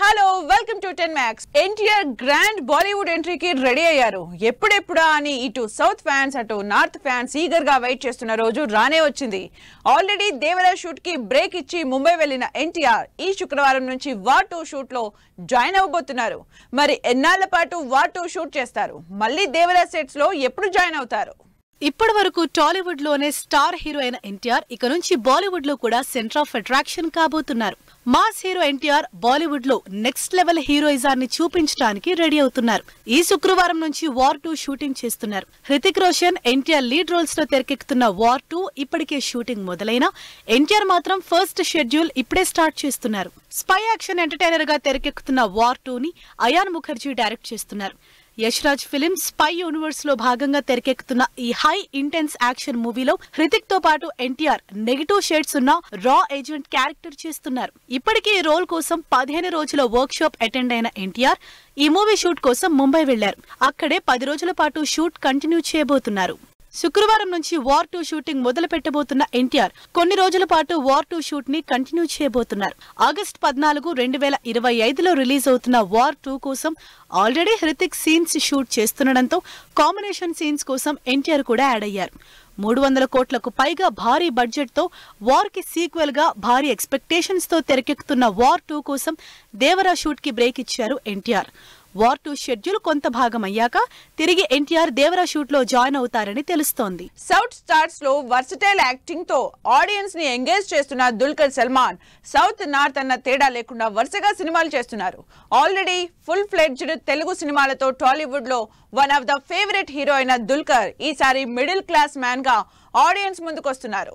Hello welcome to 10 Max. NTR grand Bollywood ఎంట్రీకి ready అయ్యారు. ఎప్పుడెప్పుడా అని ఇటు సౌత్ ఫ్యాన్స్ అటు నార్త్ ఫ్యాన్స్ ఈగర్ గా వెయిట్ చేస్తున్న రోజు రానే వచ్చింది. ఆల్రెడీ దేవరా షూట్ కి బ్రేక్ ఇచ్చి ముంబై వెళ్లిన ఎన్టీఆర్ ఈ శుక్రవారం నుంచి వార్ 2 షూట్ లో జాయిన్ అవ్వబోతున్నారు. మరి ఎన్నాళ్ల పాటు వార్ 2 షూట్ చేస్తారు? మళ్ళీ దేవరా సెట్స్ లో ఎప్పుడు జాయిన్ అవుతారు? ఇప్పటి వరకు టాలీవుడ్ లోనే స్టార్ హీరో అయిన ఎన్టీఆర్ ఇక నుంచి బాలీవుడ్ లో కూడా సెంటర్ ఆఫ్ అట్రాక్షన్ కాబోతున్నారు. మాస్ హీరో ఎన్టీఆర్ బాలీవుడ్ లో నెక్స్ట్ లెవెల్ హీరోయిజాన్ని చూపించడానికి రెడీ అవుతున్నారు. ఈ శుక్రవారం నుంచి వార్ 2 షూటింగ్ చేస్తున్నారు. హృతిక్ రోషన్, ఎన్టీఆర్ లీడ్ రోల్స్ లో తెరకెక్కుతున్న వార్ 2 ఇప్పటికే షూటింగ్ మొదలైనా ఎన్టీఆర్ మాత్రం ఫస్ట్ షెడ్యూల్ ఇప్పుడే స్టార్ట్ చేస్తున్నారు. స్పై యాక్షన్ ఎంటర్టైనర్ గా తెరకెక్కుతున్న వార్ 2 ని అయాన్ ముఖర్జీ డైరెక్ట్ చేస్తున్నారు. Yash Raj film spy universe లో భాగంగా తెరకెక్కుతున్న ఈ హై ఇంటెన్స్ యాక్షన్ మూవీలో హృతిక్ తో పాటు ఎన్టీఆర్ నెగటివ్ షేడ్స్ ఉన్న రా ఏజెంట్ క్యారెక్టర్ చేస్తున్నారు. ఇప్పటికే ఈ రోల్ కోసం 15 రోజుల వర్క్ షాప్ అటెండ్ అయిన ఎన్టీఆర్ ఈ మూవీ షూట్ కోసం ముంబై వెళ్లారు. అక్కడే 10 రోజుల పాటు షూట్ కంటిన్యూ చేయబోతున్నారు. శుక్రవారం నుంచి వార్ 2 షూటింగ్ మొదలు పెట్టబోతున్న ఎన్టీఆర్ కొన్ని రోజుల పాటు వార్ 2 షూట్ ని కంటిన్యూ చేయబోతున్నారు. ఆగస్టు 14, 2025లో రిలీజ్ అవుతున్న వార్ 2 కోసం ఆల్రెడీ హృతిక్ సీన్స్ షూట్ చేస్తుండటంతో కాంబినేషన్ సీన్స్ కోసం ఎన్టీఆర్ కూడా యాడ్ అయ్యారు. 300 కోట్లకు పైగా భారీ బడ్జెట్ తో వార్ కి సీక్వెల్ గా భారీ ఎక్స్పెక్టేషన్స్ తో తెరకెక్కుతున్న వార్ 2 కోసం దేవరా షూట్ కి బ్రేక్ ఇచ్చారు ఎన్టీఆర్. వార్ 2 షెడ్యూల్ కొంత భాగం అయ్యాక తిరిగి ఎన్టీఆర్ దేవరా షూట్ లో జాయిన్ అవుతారని తెలుస్తోంది. సౌత్ స్టార్స్ లో వర్సటైల్ యాక్టింగ్ తో ఆడియన్స్ ని ఎంగేజ్ చేస్తున్న దుల్కర్ సల్మాన్ సౌత్ నార్త్ అన్న తేడా లేకుండా వరుసగా సినిమాలు చేస్తున్నారు. ఆల్రెడీ ఫుల్ ఫ్లెడ్జ్డ్ తెలుగు సినిమాలతో టాలీవుడ్ లో one of the favourite hero అయిన దుల్కర్ ఈసారి మిడిల్ క్లాస్ మ్యాన్ గా ఆడియన్స్ ముందుకొస్తున్నారు.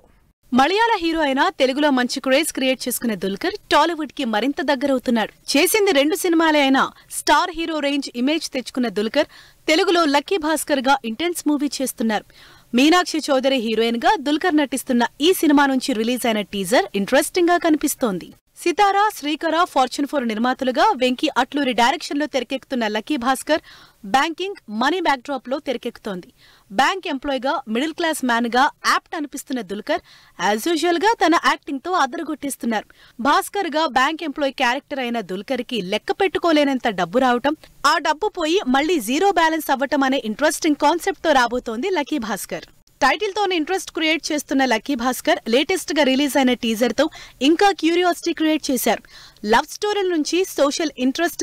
మలయాళ హీరో అయినా తెలుగులో మంచి క్రేజ్ క్రియేట్ చేసుకునే దుల్కర్ టాలీవుడ్ కి మరింత దగ్గరవుతున్నాడు. చేసింది 2 సినిమాలే అయినా స్టార్ హీరో రేంజ్ ఇమేజ్ తెచ్చుకున్న దుల్కర్ తెలుగులో లక్కీ భాస్కర్ గా ఇంటెన్స్ మూవీ చేస్తున్నారు. మీనాక్షి చౌదరి హీరోయిన్ గా దుల్కర్ నటిస్తున్న ఈ సినిమా నుంచి రిలీజ్ అయిన టీజర్ ఇంట్రెస్టింగ్ గా కనిపిస్తోంది. సితారా, శ్రీకర, ఫార్చ్యూన్ 4 నిర్మాతలుగా వెంకీ అట్లూరి డైరెక్షన్ లో తెరకెక్కుతున్న lucky Bhaskar banking, money back drop లో తెరకెక్కుతోంది. బ్యాంక్ ఎంప్లాయ్ గా మిడిల్ క్లాస్ మ్యాన్ గా యాప్ట్ అనిపిస్తున్న దుల్కర్ యాజ్ యూజువల్ గా తన యాక్టింగ్ తో అదరగొట్టేస్తున్నారు. భాస్కర్ గా బ్యాంక్ ఎంప్లాయ్ క్యారెక్టర్ అయిన దుల్కర్ కి లెక్క పెట్టుకోలేనంత డబ్బు రావటం, ఆ డబ్బు పోయి మళ్లీ జీరో బ్యాలెన్స్ అవ్వటం అనే ఇంట్రెస్టింగ్ కాన్సెప్ట్ తో రాబోతోంది లక్కీ భాస్కర్. టైటిల్ తోనే ఇంట్రెస్ట్ క్రియేట్ చేస్తున్న లక్కీ భాస్కర్ లేటెస్ట్ గా రిలీజ్ అయిన టీజర్ తో ఇంకా క్యూరియాసిటీ క్రియేట్ చేశారు. లవ్ స్టోరీల నుంచి సోషల్ ఇంట్రెస్ట్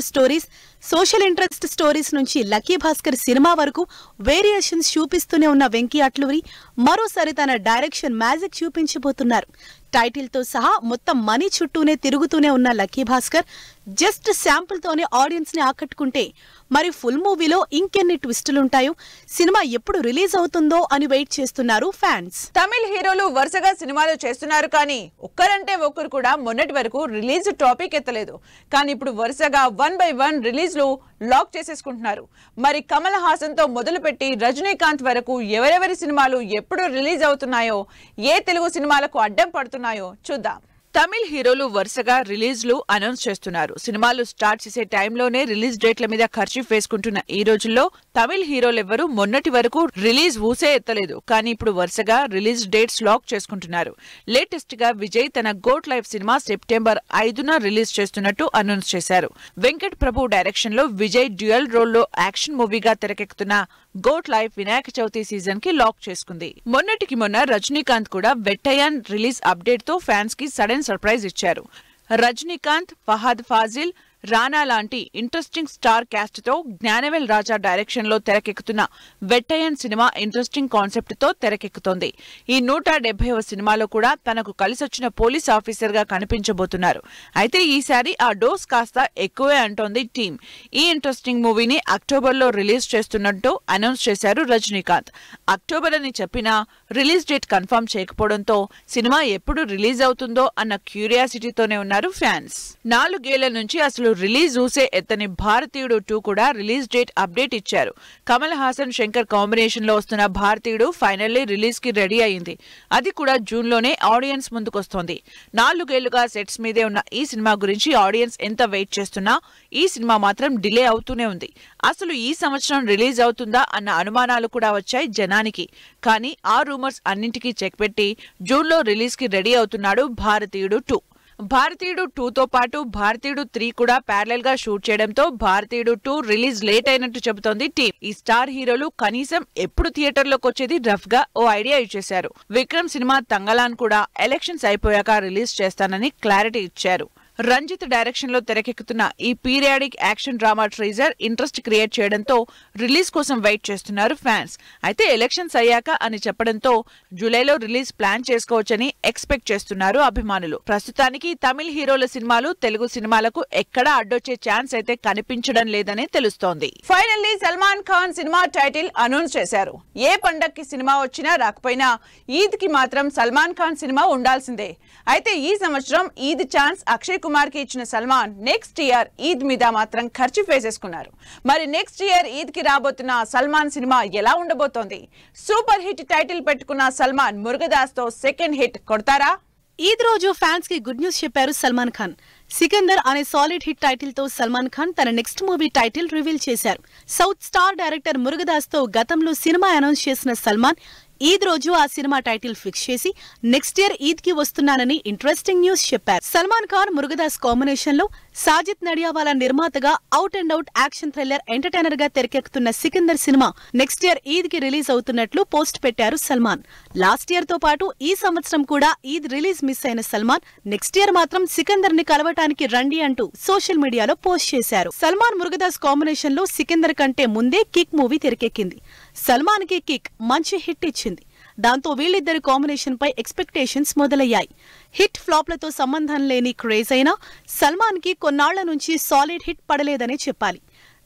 స్టోరీస్ నుంచి లక్కీ భాస్కర్ సినిమా వరకు వేరియేషన్స్ చూపిస్తూనే ఉన్న వెంకీ అట్లూరి మరోసారి తన డైరెక్షన్ మ్యాజిక్ చూపించబోతున్నారు. టైటిల్ తో సహా మొత్తం మనీ చుట్టూనే తిరుగుతూనే ఉన్న లక్కీ భాస్కర్ జస్ట్ శాంపుల్ తోనే ఆడియన్స్ ని ఆకట్టుకుంటే మరి ఫుల్ మూవీలో ఇంకెన్ని ట్విస్టులుంటాయో, సినిమా ఎప్పుడు రిలీజ్ అవుతుందో అని వెయిట్ చేస్తున్నారు ఫ్యాన్స్. తమిళ హీరోలు వరుసగా సినిమాలు చేస్తున్నారు కానీ ఒక్కరంటే ఒక్కరు కూడా మొన్నటి వరకు రిలీజ్ టాపిక్ ఎత్తలేదు. కానీ ఇప్పుడు వరుసగా 1 by 1 రిలీజ్లు లాక్ చేసేసుకుంటున్నారు. మరి కమల్ హాసన్ తో మొదలుపెట్టి రజనీకాంత్ వరకు ఎవరెవరి సినిమాలు ఎప్పుడు రిలీజ్ అవుతున్నాయో, ఏ తెలుగు సినిమాలకు అడ్డం పడుతున్నాయో చూద్దాం. తమిళ హీరోలు వరుసగా రిలీజ్లు అనౌన్స్ చేస్తున్నారు. సినిమాలు స్టార్ట్ చేసే టైంలోనే రిలీజ్ డేట్ల మీద ఖర్చు వేసుకుంటున్న ఈ రోజుల్లో తమిళ హీరోలెవ్వరూ మొన్నటి వరకు రిలీజ్ ఊసే ఎత్తలేదు. కానీ ఇప్పుడు వరుసగా రిలీజ్ డేట్స్ లాక్ చేసుకుంటున్నారు. లేటెస్ట్ గా విజయ్ తన గోట్ లైఫ్ సినిమా సెప్టెంబర్ 5న రిలీజ్ చేస్తున్నట్టు అనౌన్స్ చేశారు. వెంకట్ ప్రభు డైరెక్షన్ లో విజయ్ డ్యూయల్ రోల్ లో యాక్షన్ మూవీగా తెరకెక్కుతున్న goat life Vinayaka Chavithi season కి లాక్ చేసుకుంది. మొన్నటికి మొన్న రజనీకాంత్ కూడా వెట్టయాన్ రిలీజ్ అప్డేట్ తో ఫ్యాన్స్ కి సడన్ సర్ప్రైజ్ ఇచ్చారు. రజనీకాంత్, ఫహద్ ఫాజిల్, రానా లాంటి ఇంట్రెస్టింగ్ స్టార్ క్యాస్ట్ తో జ్ఞానవేల్ రాజా డైరెక్షన్ లో తెరకెక్కుతున్న వెట్టయన్ సినిమా ఇంట్రెస్టింగ్ కాన్సెప్ట్ తో తెరకెక్కుతోంది. ఈ 170వ సినిమాలో కూడా తనకు కలిసొచ్చిన పోలీస్ ఆఫీసర్ గా కనిపించబోతున్నారు. అయితే ఈసారి ఆ డోస్ కాస్త ఎక్కువే అంటోంది టీం. ఈ ఇంట్రెస్టింగ్ మూవీని అక్టోబర్లో రిలీజ్ చేస్తున్నట్టు అనౌన్స్ చేశారు రజనీకాంత్. అక్టోబర్ అని చెప్పినా రిలీజ్ డేట్ కన్ఫర్మ్ చేయకపోవడంతో సినిమా ఎప్పుడు రిలీజ్ అవుతుందో అన్న క్యూరియాసిటీతోనే ఉన్నారు ఫ్యాన్స్. 4 ఏళ్ల నుంచి అసలు రిలీజ్ ఊసే ఎత్తని భారతీయుడు 2 కూడా రిలీజ్ డేట్ అప్డేట్ ఇచ్చారు. కమల్ హాసన్, శంకర్ కాంబినేషన్ లో వస్తున్న భారతీయుడు ఫైనల్లీ రిలీజ్ కి రెడీ అయింది. అది కూడా జూన్ లోనే ఆడియన్స్ ముందుకొస్తోంది. 4 ఏళ్లుగా సెట్స్ మీదే ఉన్న ఈ సినిమా గురించి ఆడియన్స్ ఎంత వెయిట్ చేస్తున్నా ఈ సినిమా మాత్రం డిలే అవుతూనే ఉంది. అసలు ఈ సంవత్సరం రిలీజ్ అవుతుందా అన్న అనుమానాలు కూడా వచ్చాయి జనానికి. కానీ ఆ రూమర్స్ అన్నింటికీ చెక్ పెట్టి జూన్ లో రిలీజ్ కి రెడీ అవుతున్నాడు భారతీయుడు 2. భారతీయుడు 2తో పాటు భారతీయుడు 3 కూడా ప్యారలల్ గా షూట్ చేయడంతో భారతీయుడు 2 రిలీజ్ లేట్ అయినట్టు చెబుతోంది టీం. ఈ స్టార్ హీరోలు కనీసం ఎప్పుడు థియేటర్ లోకి వచ్చేది రఫ్ గా ఓ ఐడియా ఇచ్చేశారు. విక్రమ్ సినిమా తంగలాన్ కూడా ఎలక్షన్స్ అయిపోయాక రిలీజ్ చేస్తానని క్లారిటీ ఇచ్చారు. రంజిత్ డైరెక్షన్ లో తెరకెక్కుతున్న ఈ periodic action drama teaser interest create చేయడంతో రిలీజ్ కోసం వెయిట్ చేస్తున్నారు ఫ్యాన్స్. అయితే ఎలక్షన్స్ అయ్యాక అని చెప్పడంతో జూలైలో రిలీజ్ ప్లాన్ చేసుకోవచ్చని ఎక్స్పెక్ట్ చేస్తున్నారు అభిమానులు. ప్రస్తుతానికి తమిళ హీరోల సినిమాలు తెలుగు సినిమాలకు ఎక్కడా అడ్డొచ్చే ఛాన్స్ అయితే కనిపించడం లేదని తెలుస్తోంది. Finally Salman Khan cinema title announce చేశారు. ఏ పండక్కి సినిమా వచ్చినా రాకపోయినా ఈద్ కి మాత్రం సల్మాన్ ఖాన్ సినిమా ఉండాల్సిందే. అయితే ఈ సంవత్సరం ఈద్ ఛాన్స్ అక్షయ్ కుమార్ కి ఇచ్చిన సల్మాన్ నెక్స్ట్ ఇయర్ ఈద్ మీద మాత్రం ఖర్చు వేసేసుకున్నారు. మరి నెక్స్ట్ ఇయర్ ఈద్ కి రాబోతున్న సల్మాన్ సినిమా ఎలా ఉండబోతోంది? సూపర్ హిట్ టైటిల్ పెట్టుకున్న సల్మాన్ మురుగదాస్ తో సెకండ్ హిట్ కొడతారా? ఈద్ రోజు ఫ్యాన్స్ కి గుడ్ న్యూస్ చెప్పారు సల్మాన్ ఖాన్. సికందర్ అనే సాలిడ్ హిట్ టైటిల్ తో సల్మాన్ ఖాన్ తన నెక్స్ట్ మూవీ టైటిల్ రివీల్ చేశారు. సౌత్ స్టార్ డైరెక్టర్ మురుగదాస్ తో గతంలో సినిమా అనౌన్స్ చేసిన సల్మాన్ ఈద్ రోజు ఆ సినిమా టైటిల్ ఫిక్స్ చేసి నెక్స్ట్ ఇయర్ ఈద్ కి వస్తున్నానని ఇంట్రెస్టింగ్ న్యూస్ చెప్పారు. సల్మాన్ ఖాన్ మురుగదాస్ కాంబినేషన్ లో సాజిద్ నడియావాలా నిర్మాతగా out and out action thriller entertainer గా తెరకెక్కుతున్న Sikandar cinema next year Eid కి రిలీజ్ అవుతున్నట్లు పోస్ట్ పెట్టారు సల్మాన్. లాస్ట్ ఇయర్ తో పాటు ఈ సంవత్సరం కూడా ఈద్ రిలీజ్ మిస్ అయిన సల్మాన్ నెక్స్ట్ ఇయర్ మాత్రం సికందర్ ని కలవటానికి రండి అంటూ సోషల్ మీడియాలో పోస్ట్ చేశారు. సల్మాన్ మురుగదాస్ కాంబినేషన్ లో సికందర్ కంటే ముందే కిక్ మూవీ తెరకెక్కింది. సల్మాన్ కి కిక్ మంచి హిట్ ఇచ్చింది. దాంతో వీళ్ళిద్దరి కాంబినేషన్ పై ఎక్స్పెక్టేషన్స్ మొదలయ్యాయి. హిట్ ఫ్లాప్లతో సంబంధం లేని క్రేజ్ అయినా సల్మాన్ కి కొన్నాళ్ల నుంచి సాలిడ్ హిట్ పడలేదనే చెప్పాలి.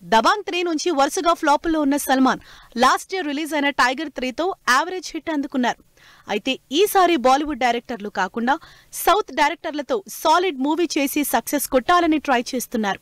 దబాంగ్ 3 నుంచి వరుసగా ఫ్లాపుల్లో ఉన్న సల్మాన్ లాస్ట్ ఇయర్ రిలీజ్ అయిన టైగర్ 3తో యావరేజ్ హిట్ అందుకున్నారు. అయితే ఈసారి బాలీవుడ్ డైరెక్టర్లు కాకుండా సౌత్ డైరెక్టర్లతో సాలిడ్ మూవీ చేసి సక్సెస్ కొట్టాలని ట్రై చేస్తున్నారు.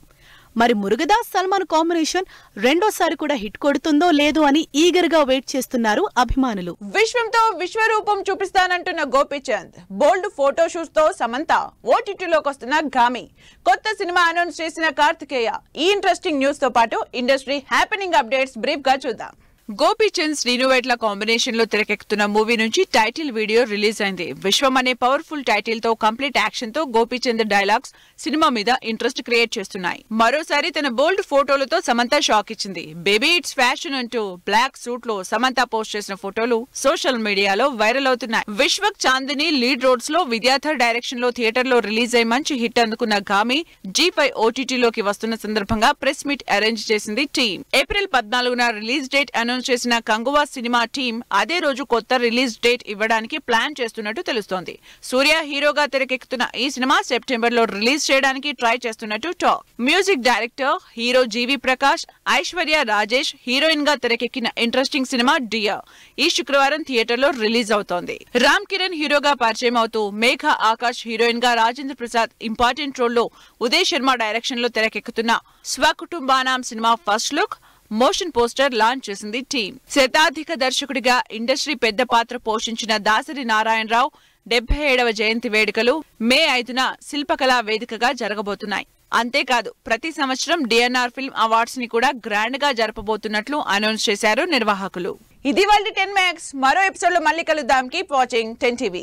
మరి మురుగదాస్ సల్మాన్ కాంబినేషన్ రెండోసారి కూడా హిట్ కొడుతుందో లేదో అని ఈగర్ గా వెయిట్ చేస్తున్నారు అభిమానులు. విశ్వంతో విశ్వరూపం చూపిస్తానంటున్న గోపీచంద్, బోల్డ్ ఫోటో షూట్స్ తో సమంత, ఓటీటీలోకి వస్తున్న ఘామి, కొత్త సినిమా అనౌన్స్ చేసిన కార్తికేయ. ఈ ఇంట్రెస్టింగ్ న్యూస్ తో పాటు ఇండస్ట్రీ హ్యాపెనింగ్ అప్డేట్స్ బ్రీఫ్ గా చూద్దాం. గోపీచంద్ శ్రీనువేట్ల కాంబినేషన్ లో తెరకెక్కుతున్న మూవీ నుంచి టైటిల్ వీడియో రిలీజ్ అయింది. విశ్వం అనే పవర్ఫుల్ టైటిల్ తో కంప్లీట్ యాక్షన్ తో గోపీచంద్ డైలాగ్స్ సినిమా మీద ఇంట్రెస్ట్ క్రియేట్ చేస్తున్నాయి. మరోసారి తన బోల్డ్ ఫోటోలతో సమంత షాక్ ఇచ్చింది. బేబీ ఇట్స్ ఫ్యాషన్ అంటూ బ్లాక్ సూట్ లో సమంత పోస్ట్ చేసిన ఫోటోలు సోషల్ మీడియాలో వైరల్ అవుతున్నాయి. విశ్వక్ చాందిని లీడ్ రోడ్స్ లో విద్యాధర్ డైరెక్షన్ లో థియేటర్ లో రిలీజ్ అయి మంచి హిట్ అందుకున్న ఘామి G5 ఓటీటీలోకి వస్తున్న సందర్భంగా ప్రెస్ మీట్ అరేంజ్ చేసింది టీం. ఏప్రిల్ 14న రిలీజ్ డేట్ అనౌన్స్ చేసిన కంగువా సినిమా టీం అదే రోజు కొత్త రిలీజ్ డేట్ ఇవ్వడానికి ప్లాన్ చేస్తున్నట్టు తెలుస్తోంది. సూర్య హీరోగా తెరకెక్కుతున్న ఈ సినిమా సెప్టెంబర్ లో రిలీజ్ చేయడానికి ట్రై చేస్తున్నట్టు టాక్. మ్యూజిక్ డైరెక్టర్ హీరో జీవి ప్రకాష్, ఐశ్వర్య రాజేష్ హీరోయిన్ గా తెరకెక్కిన ఇంట్రెస్టింగ్ సినిమా డియర్ ఈ శుక్రవారం థియేటర్ లో రిలీజ్ అవుతోంది. రామ్ కిరణ్ హీరోగా పరిచయం అవుతూ మేఘ ఆకాష్ హీరోయిన్ గా రాజేంద్ర ప్రసాద్ ఇంపార్టెంట్ రోల్ లో ఉదయ్ శర్మ డైరెక్షన్ లో తెరకెక్కుతున్న స్వకుటుంబానాం సినిమా first look motion poster launch చేసింది టీం. శతాధిక దర్శకుడిగా ఇండస్ట్రీ పెద్ద పాత్ర పోషించిన దాసరి నారాయణరావు 77వ జయంతి వేడుకలు మే 5న శిల్పకళా వేదికగా జరగబోతున్నాయి. అంతేకాదు ప్రతి సంవత్సరం డిఎన్ఆర్ ఫిల్మ్ అవార్డ్స్ ని కూడా గ్రాండ్ గా జరపబోతున్నట్లు అనౌన్స్ చేశారు నిర్వాహకులు. ఇది వాళ్ళ 10 Max. మరో ఎపిసోడ్ లో మళ్ళీ కలుద్దాం. Keep watching 10 TV.